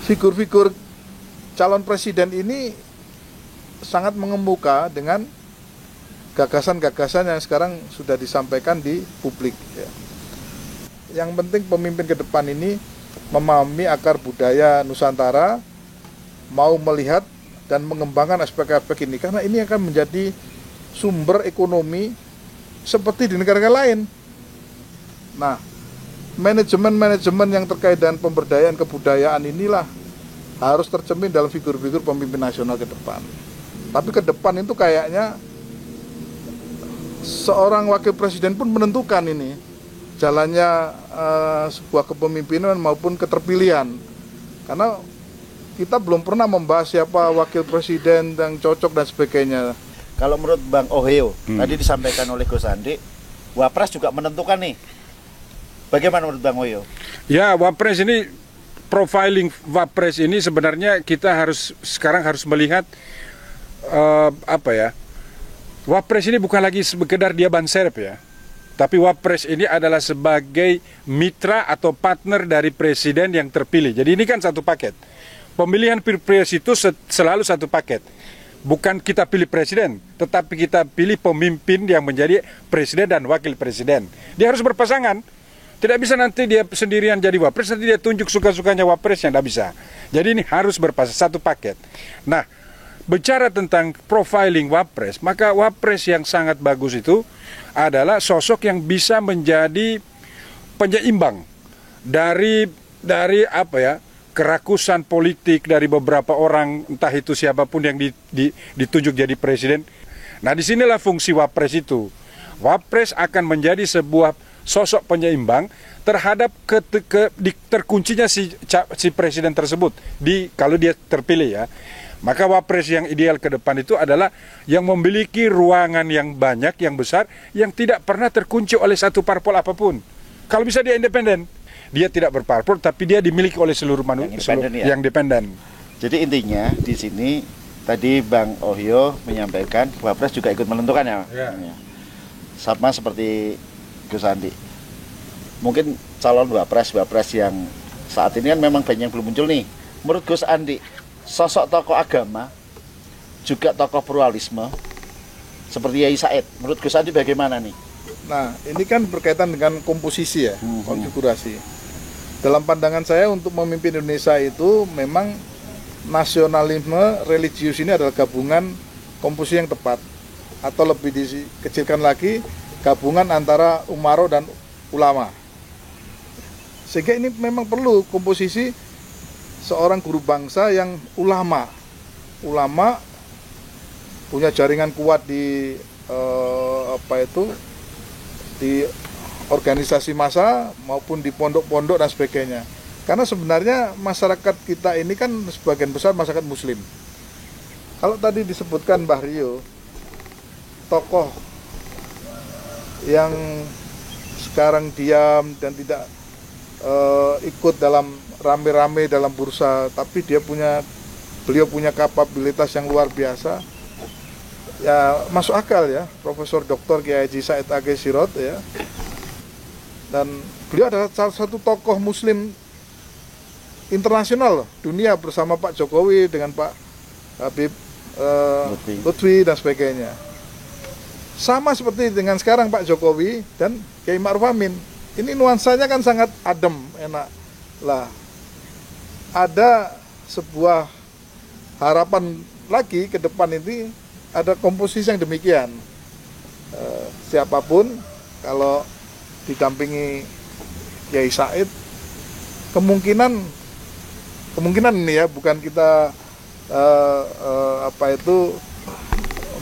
figur-figur calon presiden ini sangat mengemuka dengan gagasan-gagasan yang sekarang sudah disampaikan di publik. Ya. Yang penting pemimpin ke depan ini memahami akar budaya Nusantara, mau melihat dan mengembangkan aspek-aspek ini, karena ini akan menjadi sumber ekonomi seperti di negara-negara lain. Nah, manajemen-manajemen yang terkait dengan pemberdayaan kebudayaan inilah harus tercermin dalam figur-figur pemimpin nasional ke depan. Tapi ke depan itu kayaknya seorang wakil presiden pun menentukan ini jalannya sebuah kepemimpinan maupun keterpilihan. Karena kita belum pernah membahas siapa wakil presiden yang cocok dan sebagainya. Kalau menurut Bang Ohio, tadi disampaikan oleh Gus Andi, Wapres juga menentukan nih. Bagaimana menurut Bang Ohio? Ya, Wapres ini, profiling Wapres ini sebenarnya kita sekarang harus melihat Wapres ini bukan lagi sekedar dia ban serep ya. Tapi Wapres ini adalah sebagai mitra atau partner dari presiden yang terpilih. Jadi ini kan satu paket. Pemilihan pilpres itu selalu satu paket. Bukan kita pilih presiden, tetapi kita pilih pemimpin yang menjadi presiden dan wakil presiden. Dia harus berpasangan. Tidak bisa nanti dia sendirian jadi Wapres, nanti dia tunjuk suka-sukanya Wapres, yang tidak bisa. Jadi ini harus satu paket. Nah, bicara tentang profiling Wapres, maka Wapres yang sangat bagus itu adalah sosok yang bisa menjadi penyeimbang dari kerakusan politik dari beberapa orang, entah itu siapapun yang ditunjuk jadi presiden. Nah, disinilah fungsi Wapres itu. Wapres akan menjadi sebuah sosok penyeimbang terhadap terkuncinya si presiden tersebut kalau dia terpilih ya. Maka Wapres yang ideal ke depan itu adalah yang memiliki ruangan yang banyak, yang besar, yang tidak pernah terkunci oleh satu parpol apapun. Kalau bisa dia independen, dia tidak berparpol, tapi dia dimiliki oleh seluruh manusia yang independen. Jadi intinya di sini tadi Bang Ohio menyampaikan Wapres juga ikut menentukan ya. Sama seperti Gus Andi. Mungkin calon Wapres yang saat ini kan memang banyak yang belum muncul nih. Menurut Gus Andi, sosok tokoh agama juga tokoh pluralisme seperti Yai Said, menurut Gus Andi bagaimana nih? Nah, ini kan berkaitan dengan komposisi ya, konfigurasi. Dalam pandangan saya untuk memimpin Indonesia itu memang nasionalisme religius ini adalah gabungan komposisi yang tepat, atau lebih dikecilkan lagi gabungan antara umaro dan ulama. Sehingga ini memang perlu komposisi seorang guru bangsa yang ulama punya jaringan kuat di di organisasi massa maupun di pondok-pondok dan sebagainya. Karena sebenarnya masyarakat kita ini kan sebagian besar masyarakat Muslim. Kalau tadi disebutkan Mbah Rio, tokoh yang sekarang diam dan tidak ikut dalam rame-rame dalam bursa, tapi beliau punya kapabilitas yang luar biasa. Ya masuk akal ya, Profesor Dr. Kiai Haji Said Agil Sirot ya. Dan beliau adalah salah satu tokoh Muslim internasional dunia bersama Pak Jokowi dengan Pak Habib Lutfi dan sebagainya. Sama seperti dengan sekarang Pak Jokowi dan Kiai Ma'ruf Amin. Ini nuansanya kan sangat adem, enak. Lah, ada sebuah harapan lagi ke depan ini, ada komposisi yang demikian. Siapapun kalau didampingi Yai Said, kemungkinan ini ya, bukan kita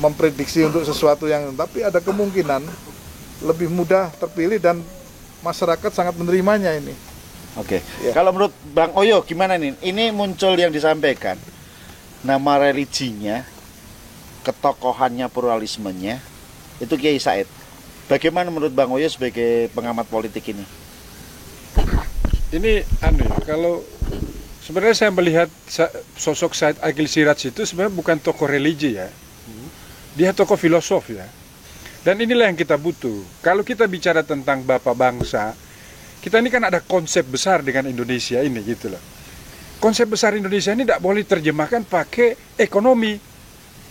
memprediksi untuk sesuatu yang, tapi ada kemungkinan lebih mudah terpilih dan masyarakat sangat menerimanya ini. Oke. Ya. Kalau menurut Bang Ohio gimana nih? Ini muncul yang disampaikan nama religinya, ketokohannya, pluralismenya itu Kiai Said. Bagaimana menurut Bang Ohio sebagai pengamat politik ini? Ini kalau sebenarnya saya melihat sosok Said Agil Siraj itu sebenarnya bukan tokoh religi ya. Dia tokoh filosof ya. Dan inilah yang kita butuh. Kalau kita bicara tentang bapak bangsa, kita ini kan ada konsep besar dengan Indonesia ini gitu loh. konsep besar Indonesia ini tidak boleh terjemahkan pakai ekonomi,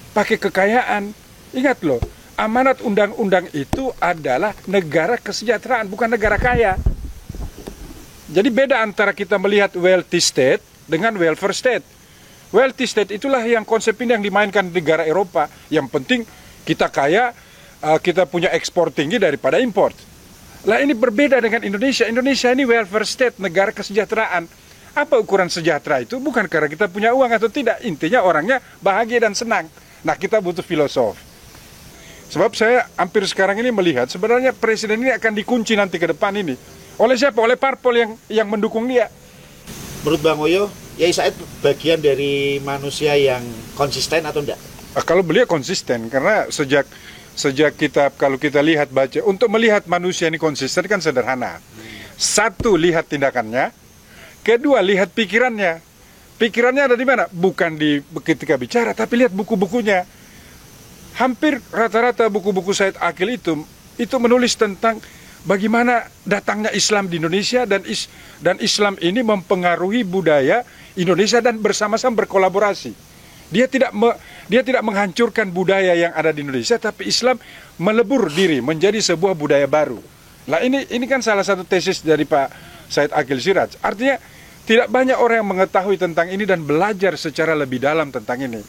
pakai kekayaan. Ingat loh, amanat undang-undang itu adalah negara kesejahteraan, bukan negara kaya. Jadi beda antara kita melihat wealthy state dengan welfare state. Wealthy state itulah yang konsep ini yang dimainkan di negara Eropa. Yang penting kita kaya, kita punya ekspor tinggi daripada import. Lah ini berbeda dengan Indonesia. Indonesia ini welfare state, negara kesejahteraan. Apa ukuran sejahtera itu? Bukan karena kita punya uang atau tidak. Intinya orangnya bahagia dan senang. Nah, kita butuh filosof. Sebab saya hampir sekarang ini melihat sebenarnya presiden ini akan dikunci nanti ke depan ini. Oleh siapa? Oleh parpol yang mendukung dia. Menurut Bang Oyo, Yai Said bagian dari manusia yang konsisten atau enggak? Kalau beliau konsisten, karena sejak kita, kalau kita lihat baca, untuk melihat manusia ini konsisten kan sederhana. Satu, lihat tindakannya. Kedua, lihat pikirannya. Pikirannya ada di mana? Bukan di ketika bicara, tapi lihat buku-bukunya. Hampir rata-rata buku-buku Said Akil itu menulis tentang bagaimana datangnya Islam di Indonesia dan Islam ini mempengaruhi budaya Indonesia dan bersama-sama berkolaborasi. Dia tidak menghancurkan budaya yang ada di Indonesia, tapi Islam melebur diri menjadi sebuah budaya baru. Nah ini kan salah satu tesis dari Pak Said Akil Siraj. Artinya tidak banyak orang yang mengetahui tentang ini dan belajar secara lebih dalam tentang ini.